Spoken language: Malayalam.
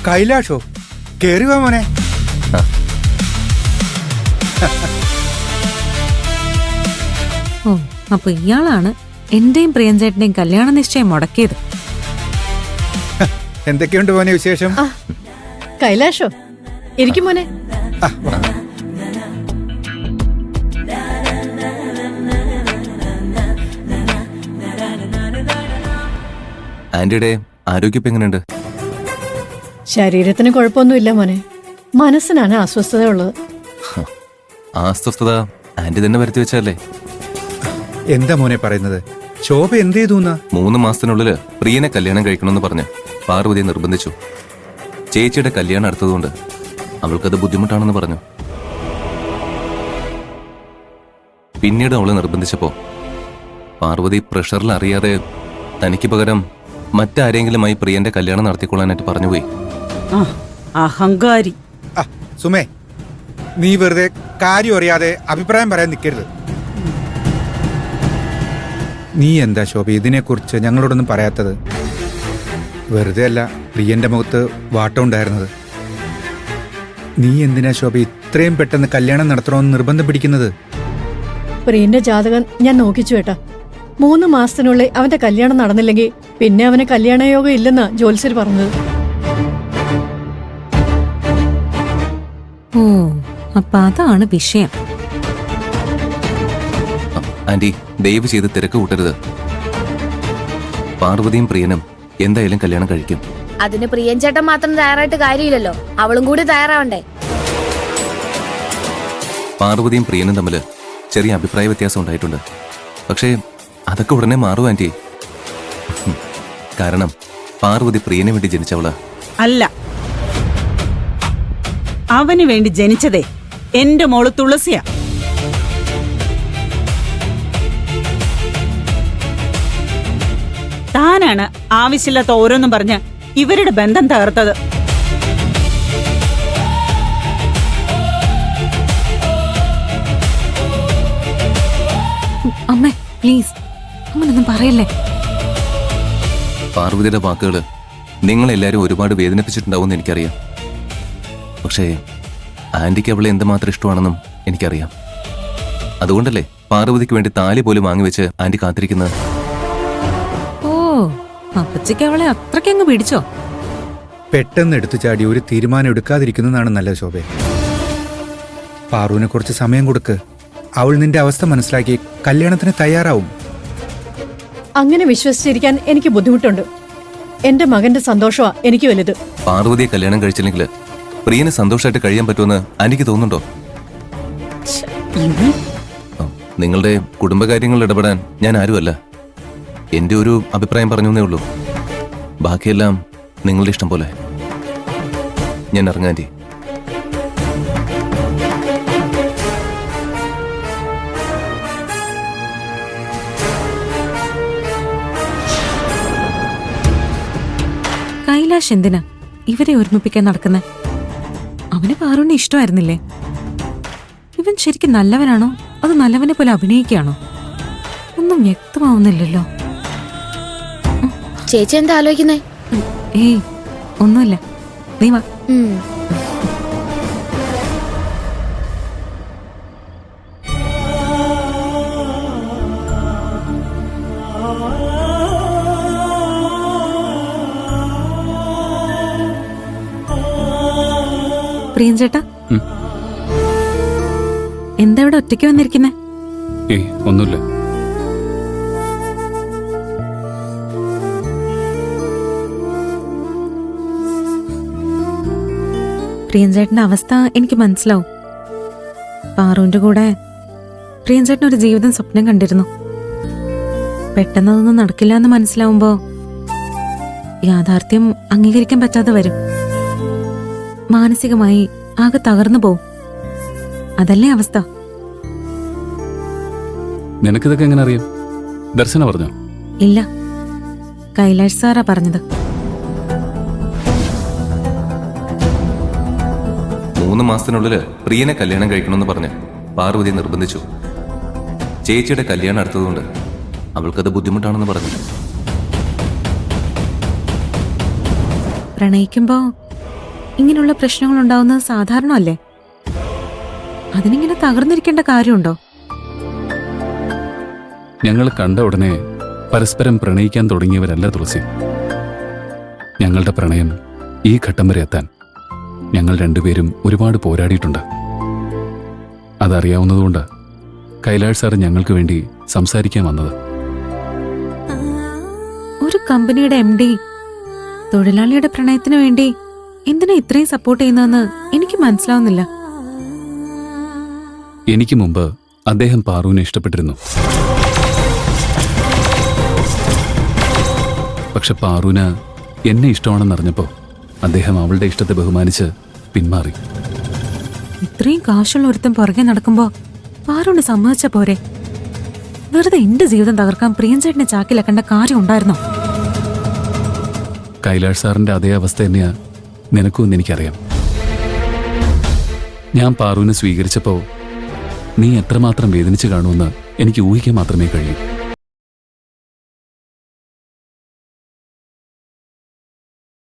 കൈലാഷോ? കേറി വാ മോനെ. ഓ, അപ്പൊ ഇയാളാണ് എന്റെയും പ്രിയഞ്ചേട്ടന്റെയും കല്യാണ നിശ്ചയം മുടക്കിയത്. എന്തൊക്കെയുണ്ട് മോനെ വിശേഷം? കൈലാഷോ, ഇരിക്കും മോനെ. ആന്റിയുടെ ആരോഗ്യം എങ്ങനെയുണ്ട്? ശരീരത്തിന് കുഴപ്പമൊന്നുമില്ല മോനെ, മനസ്സിനാണ് അസ്വസ്ഥത ഉള്ളത്. ആ അസ്വസ്ഥത ആന്റി തന്നെ വരുത്തി വെച്ചല്ലേ? എന്താ മോനെ പറയുന്നത്? ശോഭ എന്ത് ചെയ്തു? 3 മാസത്തിനുള്ളില് പ്രിയനെ കല്യാണം കഴിക്കണമെന്ന് പറഞ്ഞ് പാർവതിയെ നിർബന്ധിച്ചു. ചേച്ചിയുടെ കല്യാണം അടുത്തതുകൊണ്ട് അവൾക്കത് ബുദ്ധിമുട്ടാണെന്ന് പറഞ്ഞു. പിന്നീട് അവളെ നിർബന്ധിച്ചപ്പോ പാർവതി പ്രഷറിൽ അറിയാതെ തനിക്ക് പകരം മറ്റാരെങ്കിലുമായി പ്രിയന്റെ കല്യാണം നടത്തിക്കൊള്ളാനായിട്ട് പറഞ്ഞുപോയി. അഹങ്കാരി. സുമേ, നീ വെറുതെ കാര്യം അറിയാതെ അഭിപ്രായം പറയാൻ നിൽക്കരുത്. നീ എന്താ ശോഭ ഇതിനെക്കുറിച്ച് ഞങ്ങളോടൊന്നും പറയാത്തത്? വെറുതെ അല്ല പ്രിയന്റെ മുഖത്ത് വാട്ടമുണ്ടായിരുന്നത്. നീ എന്തിനാ ശോഭ ഇത്രയും പെട്ടെന്ന് കല്യാണം നടത്തണമെന്ന് നിർബന്ധം പിടിക്കുന്നത്? പ്രിയന്റെ ജാതകം ഞാൻ നോക്കിച്ചു കേട്ടാ. 3 മാസത്തിനുള്ളിൽ അവന്റെ കല്യാണം നടന്നില്ലെങ്കിൽ പിന്നെ അവന് കല്യാണയോഗം ഇല്ലെന്നാ ജോത്സ്യർ പറഞ്ഞത്. ഓ, അപ്പൊ അതാണ് വിഷയം. ആന്റി, ദയവ് ചെയ്ത് തിരക്ക് കൂട്ടരുത്. പാർവതിയും പ്രിയനും എന്തായാലും കല്യാണം കഴിക്കും. അതിന് പ്രിയൻ ചേട്ടൻ മാത്രം തയ്യാറായിട്ട് കാര്യമില്ലല്ലോ, അവളും കൂടി തയ്യാറാവണ്ടേ? പാർവതിയും പ്രിയനും തമ്മിൽ ചെറിയ അഭിപ്രായ വ്യത്യാസം ഉണ്ടായിട്ടുണ്ട്. പക്ഷേ അതൊക്കെ ഉടനെ മാറും ആന്റി. കാരണം പാർവതി പ്രിയന് വേണ്ടി ജനിച്ചവളാ. അല്ല, അവന് വേണ്ടി ജനിച്ചതേ എന്റെ മോള് തുളസിയാ. താനാണ് ആവശ്യമില്ലാത്ത ഓരോന്നും പറഞ്ഞ് ഇവരുടെ ബന്ധം തകർത്തത്. അമ്മേ പ്ലീസ്, അങ്ങനൊന്നും പറയല്ലേ. പാർവതിയുടെ വാക്കുകള് നിങ്ങളെല്ലാരും ഒരുപാട് വേദനിപ്പിച്ചിട്ടുണ്ടാവുമെന്ന് എനിക്കറിയാം. പക്ഷേ ആന്റിക്ക് അവളെ എന്തുമാത്രം ഇഷ്ടമാണെന്നും എനിക്കറിയാം. അതുകൊണ്ടല്ലേ പാർവതിക്ക് വേണ്ടി താലി പോലും വാങ്ങിവെച്ച് ആന്റി കാത്തിരിക്കുന്നത്. ഓ, അപ്പച്ചയ്ക്ക് അവളെ അത്രയ്ക്കങ്ങ് പിടിച്ചോ? പെട്ടെന്ന് എടുത്തു ചാടി ഒരു തീരുമാനം എടുക്കാതിരിക്കുന്നതാണ് നല്ലത് ശോഭ. പാറുവിനെ കുറച്ച് സമയം കൊടുക്ക്. അവൾ നിന്റെ അവസ്ഥ മനസ്സിലാക്കി കല്യാണത്തിന് തയ്യാറാവും. അങ്ങനെ വിശ്വസിച്ചിരിക്കാൻ എനിക്ക് ബുദ്ധിമുട്ടുണ്ട്. എന്റെ മകന്റെ സന്തോഷമാ എനിക്ക് വലുത്. പാർവതിയെ കല്യാണം കഴിച്ചില്ലെങ്കിൽ പ്രിയന് സന്തോഷമായിട്ട് കഴിയാൻ പറ്റുമെന്ന് ആന്റിക്ക് തോന്നുന്നുണ്ടോ? നിങ്ങളുടെ കുടുംബകാര്യങ്ങളിൽ ഇടപെടാൻ ഞാൻ ആരുമല്ല. എന്റെ ഒരു അഭിപ്രായം പറഞ്ഞേ ഉള്ളൂ. ബാക്കിയെല്ലാം നിങ്ങളുടെ ഇഷ്ടം പോലെ. ഞാൻ ഇറങ്ങാൻ ആന്റി. കൈലാഷ് എന്തിനാ ഇവരെ ഒരുമിപ്പിക്കാൻ നടക്കുന്ന? അവന് പാറുവിനെ ഇഷ്ടമായിരുന്നില്ലേ? ഇവൻ ശരിക്കും നല്ലവനാണോ അത് നല്ലവനെ പോലെ അഭിനയിക്കുകയാണോ? ഒന്നും വ്യക്തമാവുന്നില്ലല്ലോ. ചേച്ചി എന്താ ആലോചിക്കുന്നേ? ഏയ് ഒന്നുമില്ല, നീ വാ. പ്രിയൻ ചേട്ടാ, എന്താ ഇവിടെ ഒറ്റയ്ക്ക് വന്നിരിക്കുന്നേ? ഒന്നുമില്ല. പ്രിയൻ ചേട്ടന്റെ അവസ്ഥ എനിക്ക് മനസ്സിലാവും. പാറുവിന്റെ കൂടെ പ്രിയൻ ചേട്ടൻ ഒരു ജീവിതം സ്വപ്നം കണ്ടിരുന്നു. പെട്ടെന്ന് അതൊന്നും നടക്കില്ല എന്ന് മനസ്സിലാവുമ്പോ യാഥാർത്ഥ്യം അംഗീകരിക്കാൻ പറ്റാതെ വരും. മാനസികമായി ആകെ തകർന്നു പോവും. അതല്ലേ അവസ്ഥ? നിനക്കിതൊക്കെ എങ്ങനെ അറിയാം? ദർശന പറഞ്ഞോ? ഇല്ല, കൈലാഷ് സാറാ പറഞ്ഞത്. 3 മാസത്തിനുള്ളിൽ പ്രിയനെ കല്യാണം കഴിക്കണമെന്ന് പറഞ്ഞ് പാർവതി നിർബന്ധിച്ചു. ചേച്ചിയുടെ കല്യാണം അടുത്തതുകൊണ്ട് അവൾക്കത് ബുദ്ധിമുട്ടാണെന്ന് പറഞ്ഞു. പ്രണയിക്കുമ്പോ ഇങ്ങനെയുള്ള പ്രശ്നങ്ങൾ ഉണ്ടാവുന്നത് സാധാരണമല്ലേ? അതിനിങ്ങനെ തകർന്നിരിക്കേണ്ട കാര്യമുണ്ടോ? ഞങ്ങൾ കണ്ട ഉടനെ പരസ്പരം പ്രണയിക്കാൻ തുടങ്ങിയവരല്ല തുളസി. ഞങ്ങളുടെ പ്രണയം ഈ ഘട്ടം വരെ എത്താൻ ഞങ്ങൾ രണ്ടുപേരും ഒരുപാട് പോരാടിയിട്ടുണ്ട്. അതറിയാവുന്നതുകൊണ്ട് കൈലാഷ് സാർ ഞങ്ങൾക്ക് വേണ്ടി സംസാരിക്കാൻ വന്നത്. ഒരു കമ്പനിയുടെ MD തൊഴിലാളിയുടെ പ്രണയത്തിന് വേണ്ടി എന്തിനാ ഇത്രയും സപ്പോർട്ട് ചെയ്യുന്നതെന്ന് എനിക്ക് മനസ്സിലാവുന്നില്ല. എനിക്ക് മുമ്പ് അദ്ദേഹം പാറുവിനെ ഇഷ്ടപ്പെട്ടിരുന്നു. പക്ഷെ പാറുവിന് എന്നെ ഇഷ്ടമാണെന്നറിഞ്ഞപ്പോൾ അദ്ദേഹം അവളുടെ ഇഷ്ടത്തെ ബഹുമാനിച്ച് പിന്മാറി. ഇത്രയും കാശുള്ള ഒരുത്തം പുറകെ നടക്കുമ്പോ പാറുണ്ട് സമ്മതിച്ച പോരെ? വെറുതെ എന്റെ ജീവിതം തകർക്കാൻ പ്രിയൻചേട്ടനെ ചാക്കിലാക്കേണ്ട കാര്യം ഉണ്ടായിരുന്നോ? കൈലാഷ് സാറിന്റെ അതേ അവസ്ഥ തന്നെയാ നിനക്കും എനിക്കറിയാം. ഞാൻ പാറുവിനെ സ്വീകരിച്ചപ്പോൾ നീ എത്രമാത്രം വേദനിച്ചു കാണുമെന്ന് എനിക്ക് ഊഹിക്കാൻ മാത്രമേ കഴിയൂ.